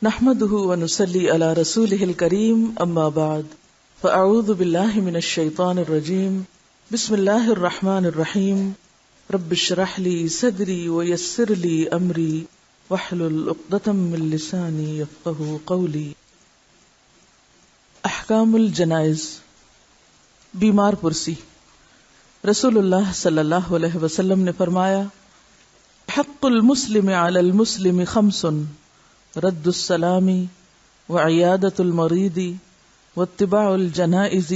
نحمده ونصلي على رسوله الكريم اما بعد فاعوذ بالله من الشيطان الرجيم بسم الله الرحمن الرحيم رب اشرح لي صدري ويسر لي امري واحلل عقدة من لساني يفقهوا قولي۔ احکام الجنائز، بیمار پرسی۔ رسول اللہ صلی اللہ علیہ وسلم نے فرمایا، حق المسلم علی المسلم خمس، رد السلام وعیادت المریض واتباع الجنائز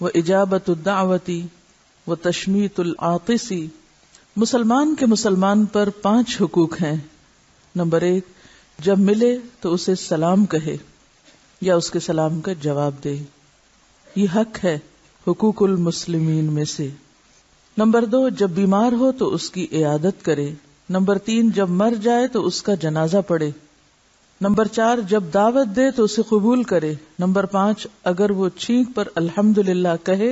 واجابت الدعوت وتشمیت العاطس۔ مسلمان کے مسلمان پر 5 حقوق ہیں۔ نمبر 1، جب ملے تو اسے سلام کہے یا اس کے سلام کا جواب دے، یہ حق ہے حقوق المسلمین میں سے۔ نمبر 2، جب بیمار ہو تو اس کی عیادت کرے۔ نمبر 3، جب مر جائے تو اس کا جنازہ پڑھے۔ نمبر 4، جب دعوت دے تو اسے قبول کرے۔ نمبر 5، اگر وہ چھینک پر الحمدللہ کہے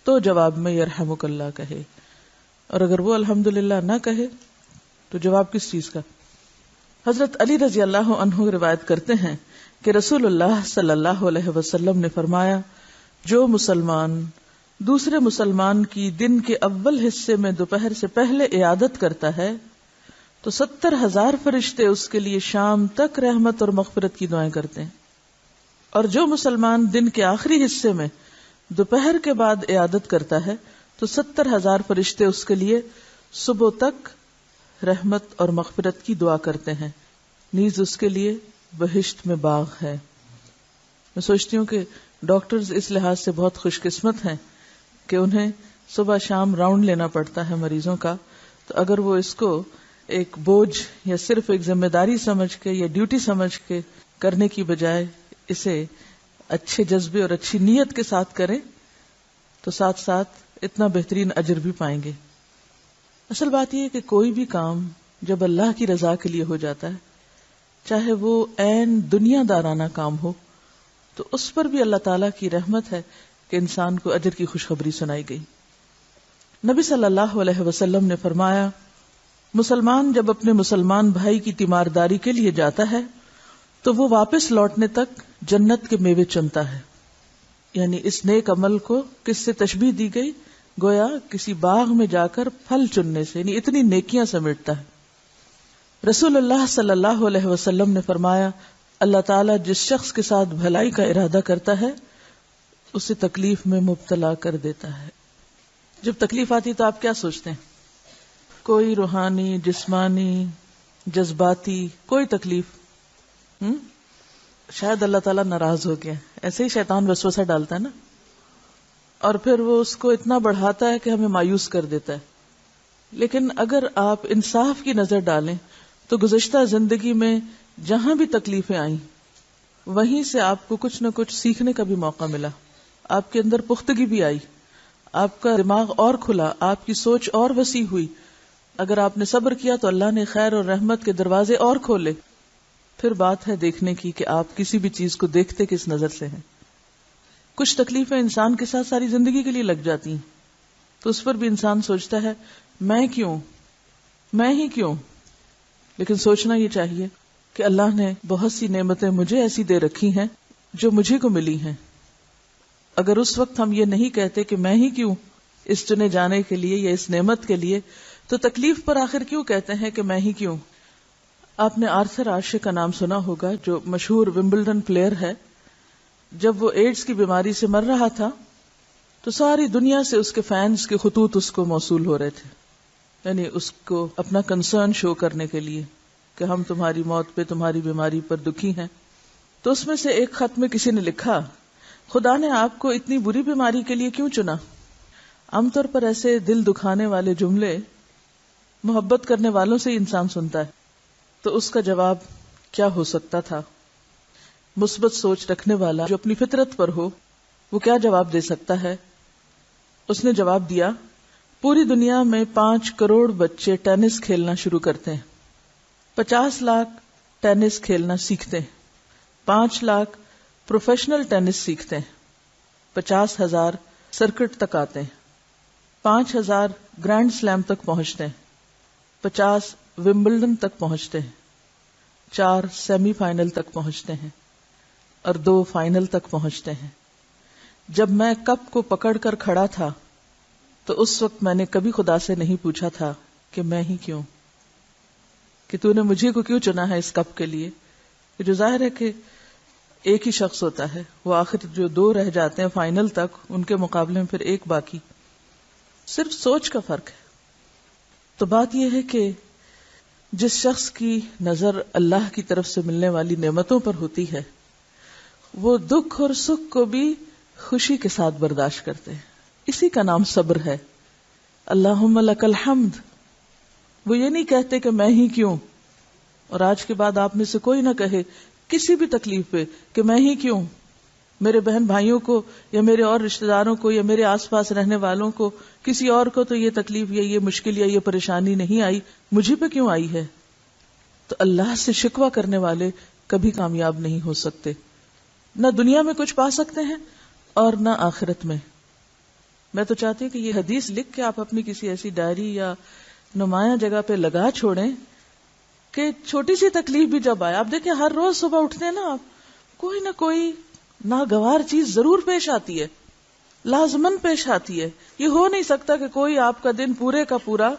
تو جواب میں یرحمک اللہ کہے، اور اگر وہ الحمدللہ نہ کہے تو جواب کس چیز کا؟ حضرت علی رضی اللہ عنہ روایت کرتے ہیں کہ رسول اللہ صلی اللہ علیہ وسلم نے فرمایا، جو مسلمان دوسرے مسلمان کی دن کے اول حصے میں دوپہر سے پہلے عیادت کرتا ہے تو 70,000 فرشتے اس کے لیے شام تک رحمت اور مغفرت کی دعائیں کرتے ہیں، اور جو مسلمان دن کے آخری حصے میں دوپہر کے بعد عیادت کرتا ہے تو 70,000 فرشتے اس کے لیے صبح تک رحمت اور مغفرت کی دعا کرتے ہیں، نیز اس کے لیے بہشت میں باغ ہے۔ میں سوچتی ہوں کہ ڈاکٹرز اس لحاظ سے بہت خوش قسمت ہیں کہ انہیں صبح شام راؤنڈ لینا پڑتا ہے مریضوں کا، تو اگر وہ اس کو ایک بوجھ یا صرف ایک ذمہ داری سمجھ کے یا ڈیوٹی سمجھ کے کرنے کی بجائے اسے اچھے جذبے اور اچھی نیت کے ساتھ کریں تو ساتھ ساتھ اتنا بہترین اجر بھی پائیں گے۔ اصل بات یہ ہے کہ کوئی بھی کام جب اللہ کی رضا کے لیے ہو جاتا ہے، چاہے وہ عین دنیا دارانہ کام ہو، تو اس پر بھی اللہ تعالیٰ کی رحمت ہے کہ انسان کو اجر کی خوشخبری سنائی گئی۔ نبی صلی اللہ علیہ وسلم نے فرمایا، مسلمان جب اپنے مسلمان بھائی کی تیمارداری کے لیے جاتا ہے تو وہ واپس لوٹنے تک جنت کے میوے چنتا ہے۔ یعنی اس نیک عمل کو کس سے تشبیہ دی گئی؟ گویا کسی باغ میں جا کر پھل چننے سے، یعنی اتنی نیکیاں سمیٹتا ہے۔ رسول اللہ صلی اللہ علیہ وسلم نے فرمایا، اللہ تعالیٰ جس شخص کے ساتھ بھلائی کا ارادہ کرتا ہے اسے تکلیف میں مبتلا کر دیتا ہے۔ جب تکلیف آتی تو آپ کیا سوچتے ہیں؟ کوئی روحانی، جسمانی، جذباتی کوئی تکلیف؟ شاید اللہ تعالیٰ ناراض ہو گیا، ایسے ہی شیطان وسوسہ ڈالتا ہے نا، اور پھر وہ اس کو اتنا بڑھاتا ہے کہ ہمیں مایوس کر دیتا ہے۔ لیکن اگر آپ انصاف کی نظر ڈالیں تو گزشتہ زندگی میں جہاں بھی تکلیفیں آئیں وہیں سے آپ کو کچھ نہ کچھ سیکھنے کا بھی موقع ملا، آپ کے اندر پختگی بھی آئی، آپ کا دماغ اور کھلا، آپ کی سوچ اور وسیع ہوئی۔ اگر آپ نے صبر کیا تو اللہ نے خیر اور رحمت کے دروازے اور کھولے۔ پھر بات ہے دیکھنے کی کہ آپ کسی بھی چیز کو دیکھتے کس نظر سے ہیں۔ کچھ تکلیفیں انسان کے ساتھ ساری زندگی کے لیے لگ جاتی ہیں تو اس پر بھی انسان سوچتا ہے میں ہی کیوں؟ لیکن سوچنا یہ چاہیے کہ اللہ نے بہت سی نعمتیں مجھے ایسی دے رکھی ہیں جو مجھے کو ملی ہیں۔ اگر اس وقت ہم یہ نہیں کہتے کہ میں ہی کیوں اس چنے جانے کے لیے یا اس نعمت کے لیے، تو تکلیف پر آخر کیوں کہتے ہیں کہ میں ہی کیوں؟ آپ نے آرتھر آشے کا نام سنا ہوگا، جو مشہور ومبلڈن پلیئر ہے۔ جب وہ ایڈز کی بیماری سے مر رہا تھا تو ساری دنیا سے اس کے فینز کے خطوط اس کو موصول ہو رہے تھے، یعنی اس کو اپنا کنسرن شو کرنے کے لیے کہ ہم تمہاری موت پہ، تمہاری بیماری پر دکھی ہیں۔ تو اس میں سے ایک خط میں کسی نے لکھا، خدا نے آپ کو اتنی بری بیماری کے لیے کیوں چنا؟ عام طور پر ایسے دل دکھانے والے جملے محبت کرنے والوں سے ہی انسان سنتا ہے، تو اس کا جواب کیا ہو سکتا تھا؟ مثبت سوچ رکھنے والا جو اپنی فطرت پر ہو وہ کیا جواب دے سکتا ہے؟ اس نے جواب دیا، پوری دنیا میں 5 کروڑ بچے ٹینس کھیلنا شروع کرتے ہیں، 50 لاکھ ٹینس کھیلنا سیکھتے ہیں، 5 لاکھ پروفیشنل ٹینس سیکھتے ہیں، 50,000 سرکٹ تک آتے ہیں، 5,000 گرینڈ سلیم تک پہنچتے ہیں، 50 ومبلڈن تک پہنچتے ہیں، 4 سیمی فائنل تک پہنچتے ہیں اور 2 فائنل تک پہنچتے ہیں. جب میں کپ کو پکڑ کر کھڑا تھا تو اس وقت میں نے کبھی خدا سے نہیں پوچھا تھا کہ میں ہی کیوں، کہ تو نے مجھے کو کیوں چنا ہے اس کپ کے لیے. جو ظاہر ہے کہ ایک ہی شخص ہوتا ہے، وہ آخر جو 2 رہ جاتے ہیں فائنل تک، ان کے مقابلے میں پھر 1 باقی. صرف سوچ کا فرق ہے. تو بات یہ ہے کہ جس شخص کی نظر اللہ کی طرف سے ملنے والی نعمتوں پر ہوتی ہے، وہ دکھ اور سکھ کو بھی خوشی کے ساتھ برداشت کرتے ہیں. اسی کا نام صبر ہے. اللہم لک الحمد. وہ یہ نہیں کہتے کہ میں ہی کیوں. اور آج کے بعد آپ میں سے کوئی نہ کہے کسی بھی تکلیف پہ کہ میں ہی کیوں. میرے بہن بھائیوں کو یا میرے اور رشتہ داروں کو یا میرے آس پاس رہنے والوں کو، کسی اور کو تو یہ تکلیف یا یہ مشکل یا یہ پریشانی نہیں آئی، مجھے پہ کیوں آئی ہے. تو اللہ سے شکوہ کرنے والے کبھی کامیاب نہیں ہو سکتے، نہ دنیا میں کچھ پا سکتے ہیں اور نہ آخرت میں. میں تو چاہتی ہوں کہ یہ حدیث لکھ کے آپ اپنی کسی ایسی ڈائری یا نمایاں جگہ پہ لگا چھوڑیں کہ چھوٹی سی تکلیف بھی جب آئے، آپ دیکھیں ہر روز صبح اٹھتے ہیں نا آپ، کوئی نہ کوئی ناگوار چیز ضرور پیش آتی ہے، لازمن پیش آتی ہے. یہ ہو نہیں سکتا کہ کوئی آپ کا دن پورے کا پورا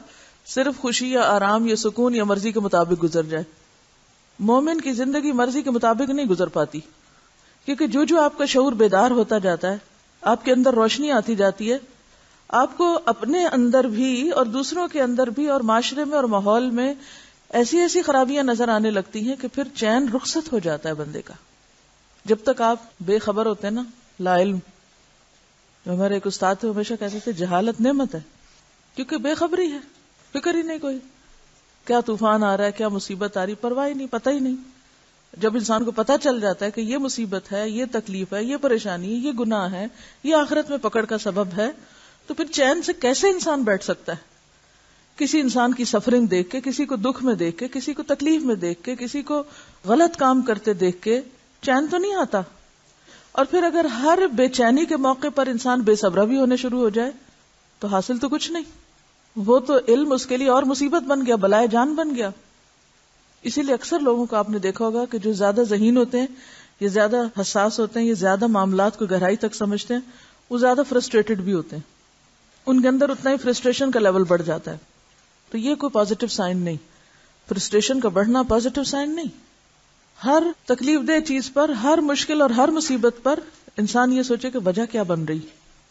صرف خوشی یا آرام یا سکون یا مرضی کے مطابق گزر جائے. مومن کی زندگی مرضی کے مطابق نہیں گزر پاتی، کیونکہ جو آپ کا شعور بیدار ہوتا جاتا ہے، آپ کے اندر روشنی آتی جاتی ہے، آپ کو اپنے اندر بھی اور دوسروں کے اندر بھی اور معاشرے میں اور ماحول میں ایسی ایسی خرابیاں نظر آنے لگتی ہیں کہ پھر چین رخصت ہو جاتا ہے بندے کا. جب تک آپ بے خبر ہوتے ہیں نا، لا علم. ہمارے ایک استاد تو ہمیشہ کہتے تھے جہالت نعمت ہے، کیونکہ بے خبری ہے، فکر ہی نہیں، کوئی کیا طوفان آ رہا ہے، کیا مصیبت آ رہی، پرواہ ہی نہیں، پتہ ہی نہیں. جب انسان کو پتہ چل جاتا ہے کہ یہ مصیبت ہے، یہ تکلیف ہے، یہ پریشانی ہے، یہ گناہ ہے، یہ آخرت میں پکڑ کا سبب ہے، تو پھر چین سے کیسے انسان بیٹھ سکتا ہے. کسی انسان کی سفرنگ دیکھ کے، کسی کو دکھ میں دیکھ کے، کسی کو تکلیف میں دیکھ کے، کسی کو غلط کام کرتے دیکھ کے چین تو نہیں آتا. اور پھر اگر ہر بے چینی کے موقع پر انسان بے صبرا بھی ہونے شروع ہو جائے تو حاصل تو کچھ نہیں. وہ تو علم اس کے لیے اور مصیبت بن گیا، بلائے جان بن گیا. اسی لیے اکثر لوگوں کو آپ نے دیکھا ہوگا کہ جو زیادہ ذہین ہوتے ہیں، یہ زیادہ حساس ہوتے ہیں، یہ زیادہ معاملات کو گہرائی تک سمجھتے ہیں، وہ زیادہ فرسٹریٹڈ بھی ہوتے ہیں. ان کے اندر اتنا ہی فرسٹریشن کا لیول بڑھ جاتا ہے. تو یہ کوئی پازیٹو سائن نہیں. فرسٹریشن کا بڑھنا پازیٹو سائن نہیں. ہر تکلیف دہ چیز پر، ہر مشکل اور ہر مصیبت پر انسان یہ سوچے کہ وجہ کیا بن رہی.